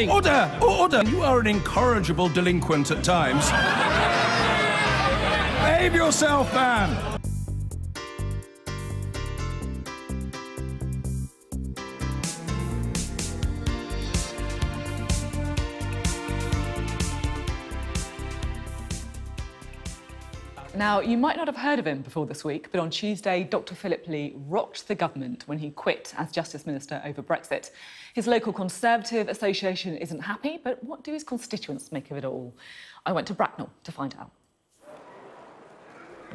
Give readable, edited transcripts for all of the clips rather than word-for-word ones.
Order! Order! You are an incorrigible delinquent at times. Behave yourself, man! Now, you might not have heard of him before this week, but on Tuesday, Dr. Phillip Lee rocked the government when he quit as Justice Minister over Brexit. His local Conservative association isn't happy, but what do his constituents make of it all? I went to Bracknell to find out.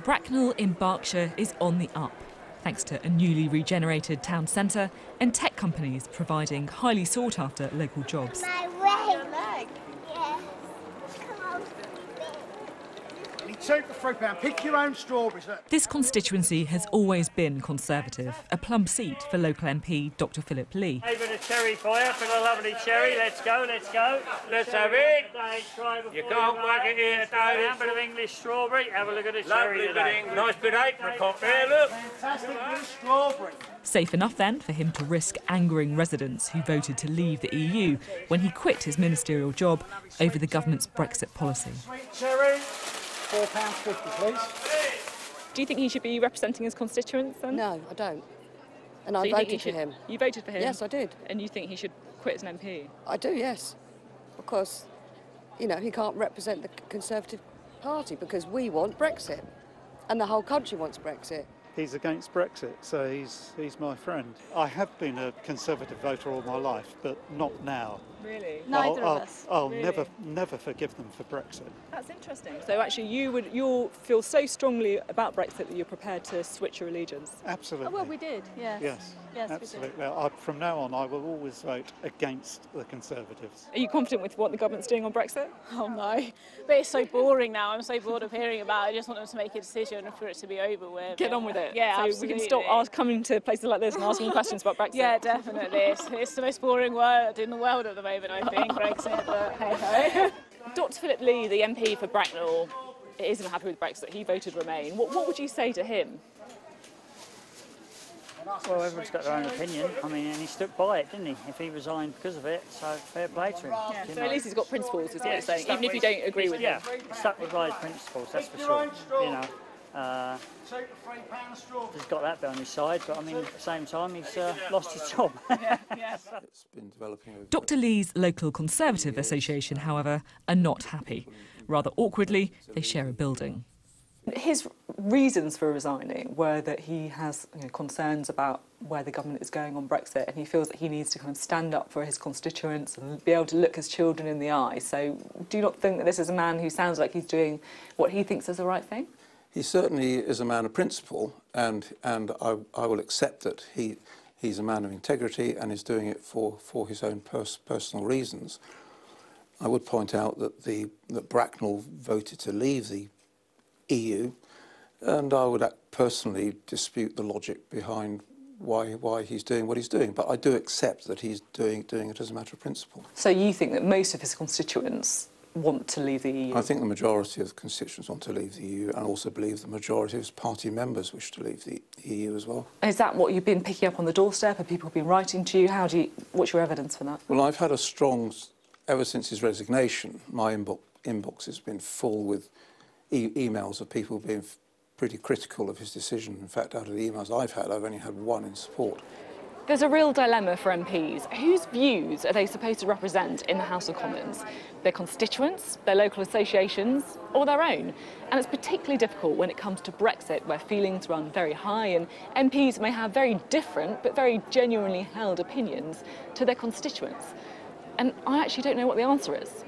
Bracknell in Berkshire is on the up, thanks to a newly regenerated town centre and tech companies providing highly sought-after local jobs. Pick your own strawberries. This constituency has always been Conservative, a plum seat for local MP Dr. Phillip Lee. A bit of cherry for you, for the lovely cherry. Let's go, let's go. Let's have it. You can't work it here, David. A bit of English strawberry. Have a look at the cherry today. Nice bit of apricot there, look. Fantastic blue strawberry. Safe enough then for him to risk angering residents who voted to leave the EU when he quit his ministerial job over the government's Brexit policy. Sweet cherry. £4.50, please. Do you think he should be representing his constituents then? No, I don't. And So I you think voted for him. You voted for him? Yes, I did. And you think he should quit as an MP? I do, yes. Because, you know, he can't represent the Conservative Party because we want Brexit. And the whole country wants Brexit. He's against Brexit, so he's my friend. I have been a Conservative voter all my life, but not now. Really? Neither of us. I'll Really? never forgive them for Brexit. That's interesting. So actually you'll feel so strongly about Brexit that you're prepared to switch your allegiance? Absolutely. Oh, well, we did, yes. Yes, yes absolutely. From now on, I will always vote against the Conservatives. Are you confident with what the government's doing on Brexit? Oh, no. But it's so boring now. I'm so bored of hearing about it. I just want them to make a decision for it to be over with. Get on with it. Yeah, so absolutely. we can stop coming to places like this and asking questions about Brexit. Yeah, definitely. It's the most boring word in the world at the moment, I think, Brexit, but hey-ho. Dr. Phillip Lee, the MP for Bracknell, isn't happy with Brexit. He voted Remain. What would you say to him? Well, everyone's got their own opinion. I mean, and he stuck by it, didn't he? If he resigned because of it, so fair play to him. Yeah, so at least he's got principles, is what you're saying, even if you don't agree with him. Yeah, he stuck with his principles, that's for sure. You know, he's got that bit on his side, but I mean, at the same time, he's lost his job. It's been developing over Dr. Lee's local Conservative association, however, are not happy. Rather awkwardly, they share a building. His reasons for resigning were that he has concerns about where the government is going on Brexit, and he feels that he needs to kind of stand up for his constituents and be able to look his children in the eye. So do you not think that this is a man who sounds like he's doing what he thinks is the right thing? He certainly is a man of principle, and I will accept that he's a man of integrity and is doing it for his own personal reasons. I would point out that Bracknell voted to leave the EU, and I would personally dispute the logic behind why he's doing what he's doing. But I do accept that he's doing it as a matter of principle. So you think that most of his constituents want to leave the EU? I think the majority of the constituents want to leave the EU, and also believe the majority of his party members wish to leave the EU as well. Is that what you've been picking up on the doorstep? Have people been writing to you? What's your evidence for that? Well, I've had a strong, ever since his resignation, my inbox has been full with emails of people being pretty critical of his decision. In fact, out of the emails I've only had one in support. There's a real dilemma for MPs. Whose views are they supposed to represent in the House of Commons? Their constituents, their local associations, or their own? And it's particularly difficult when it comes to Brexit, where feelings run very high and MPs may have very different but very genuinely held opinions to their constituents. And I actually don't know what the answer is.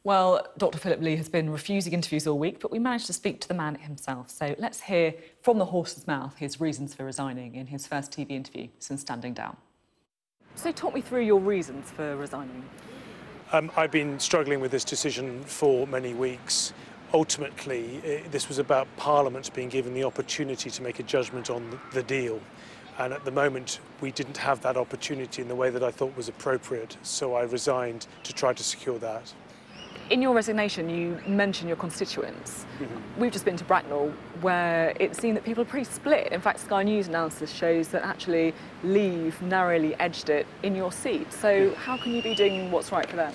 Well, Dr. Phillip Lee has been refusing interviews all week, but we managed to speak to the man himself. So let's hear from the horse's mouth his reasons for resigning in his first TV interview since standing down. So talk me through your reasons for resigning. I've been struggling with this decision for many weeks. Ultimately, this was about Parliament being given the opportunity to make a judgment on the deal. And at the moment, we didn't have that opportunity in the way that I thought was appropriate, so I resigned to try to secure that. In your resignation, you mention your constituents. We've just been to Bracknell, where it seemed that people are pretty split. In fact, Sky News analysis shows that actually Leave narrowly edged it in your seat. So how can you be doing what's right for them?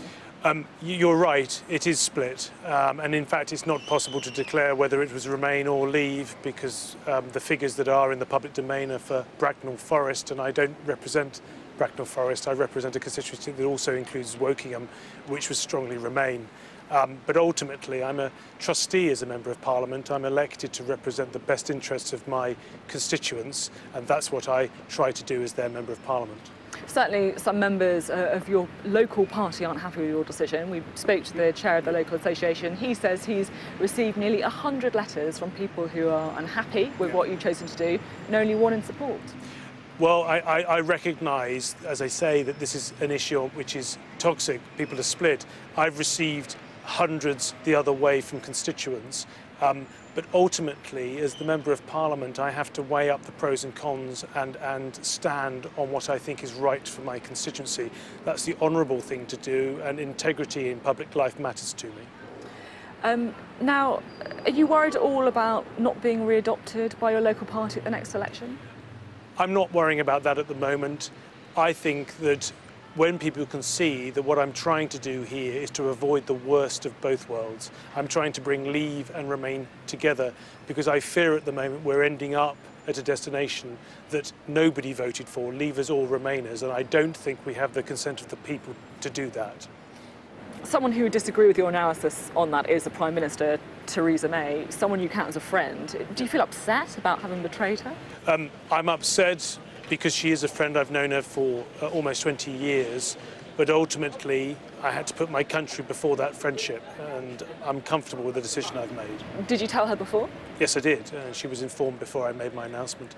You're right, it is split. And in fact, it's not possible to declare whether it was Remain or Leave, because the figures that are in the public domain are for Bracknell Forest, and I don't represent Bracknell Forest. I represent a constituency that also includes Wokingham, which was strongly Remain. But ultimately, I'm a trustee as a Member of Parliament. I'm elected to represent the best interests of my constituents, and that's what I try to do as their Member of Parliament. Certainly, some members of your local party aren't happy with your decision. We spoke to the chair of the local association. He says he's received nearly 100 letters from people who are unhappy with what you've chosen to do, and only one in support. Well, I recognise, as I say, that this is an issue which is toxic. People are split. I've received hundreds the other way from constituents. But ultimately, as the Member of Parliament, I have to weigh up the pros and cons and stand on what I think is right for my constituency. That's the honourable thing to do, and integrity in public life matters to me. Now, are you worried at all about not being re-adopted by your local party at the next election? I'm not worrying about that at the moment. I think that when people can see that what I'm trying to do here is to avoid the worst of both worlds, I'm trying to bring Leave and Remain together, because I fear at the moment we're ending up at a destination that nobody voted for, Leavers or Remainers, and I don't think we have the consent of the people to do that. Someone who would disagree with your analysis on that is the Prime Minister, Theresa May, someone you count as a friend. Do you feel upset about having betrayed her? I'm upset because she is a friend. I've known her for almost 20 years, but ultimately I had to put my country before that friendship, and I'm comfortable with the decision I've made. Did you tell her before? Yes, I did. She was informed before I made my announcement.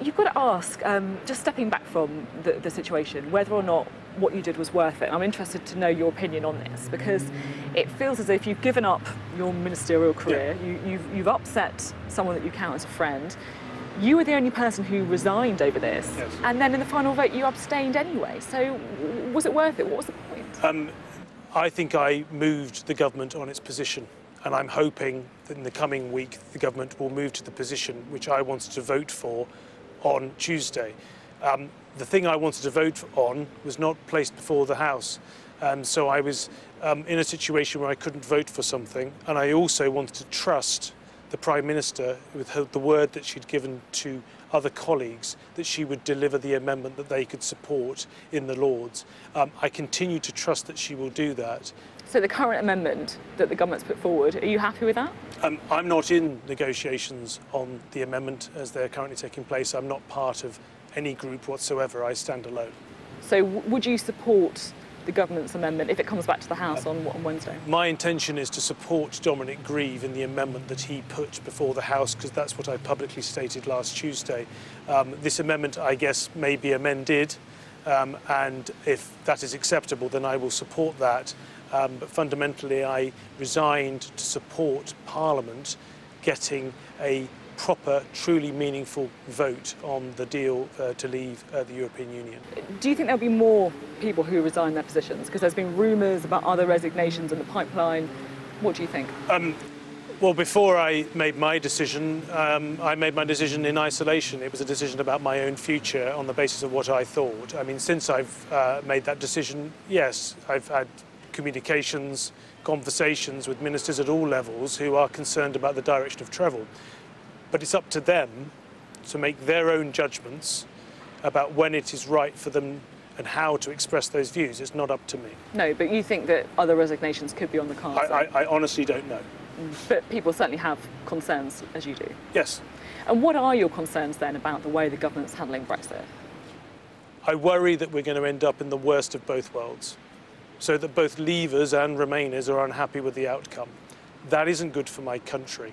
You've got to ask, just stepping back from the situation, whether or not what you did was worth it. I'm interested to know your opinion on this, because it feels as if you've given up your ministerial career, you've upset someone that you count as a friend. You were the only person who resigned over this, yes. And then in the final vote you abstained anyway. So was it worth it? What was the point? I think I moved the government on its position, and I'm hoping that in the coming week the government will move to the position which I wanted to vote for on Tuesday. The thing I wanted to vote on was not placed before the House, so I was in a situation where I couldn't vote for something, and I also wanted to trust the Prime Minister with the word that she'd given to other colleagues that she would deliver the amendment that they could support in the Lords. I continue to trust that she will do that. So the current amendment that the government's put forward, are you happy with that? I'm not in negotiations on the amendment as they're currently taking place. I'm not part of any group whatsoever. I stand alone. So would you support the government's amendment if it comes back to the House on Wednesday? My intention is to support Dominic Grieve in the amendment that he put before the House, because that's what I publicly stated last Tuesday. This amendment, I guess, may be amended, and if that is acceptable, then I will support that. But fundamentally, I resigned to support Parliament getting a proper, truly meaningful vote on the deal to leave the European Union. Do you think there'll be more people who resign their positions? Because there's been rumours about other resignations in the pipeline. What do you think? Well, before I made my decision, I made my decision in isolation. It was a decision about my own future on the basis of what I thought. I mean, since I've made that decision, yes, I've had communications, conversations with ministers at all levels who are concerned about the direction of travel. But it's up to them to make their own judgments about when it is right for them and how to express those views. It's not up to me. No, but you think that other resignations could be on the cards? I honestly don't know. But people certainly have concerns, as you do. Yes. And what are your concerns then about the way the government's handling Brexit? I worry that we're going to end up in the worst of both worlds, so that both Leavers and Remainers are unhappy with the outcome. That isn't good for my country.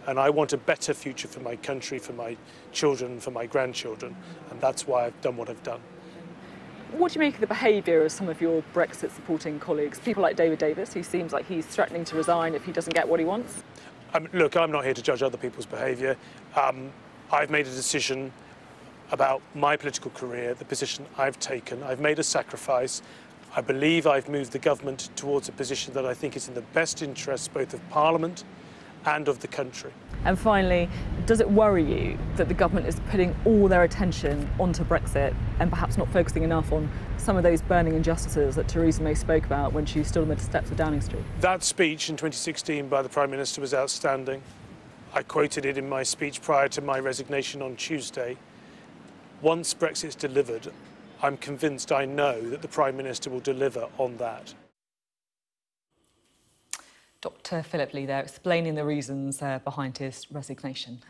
And I want a better future for my country, for my children, for my grandchildren, and that's why I've done what I've done. What do you make of the behaviour of some of your Brexit-supporting colleagues, people like David Davis, who seems like he's threatening to resign if he doesn't get what he wants? Look, I'm not here to judge other people's behaviour. I've made a decision about my political career, the position I've taken. I've made a sacrifice. I believe I've moved the government towards a position that I think is in the best interests both of Parliament and of the country. And finally, does it worry you that the government is putting all their attention onto Brexit and perhaps not focusing enough on some of those burning injustices that Theresa May spoke about when she stood on the steps of Downing Street? That speech in 2016 by the Prime Minister was outstanding. I quoted it in my speech prior to my resignation on Tuesday. Once Brexit's delivered, I'm convinced, I know, that the Prime Minister will deliver on that. Dr. Phillip Lee there explaining the reasons behind his resignation.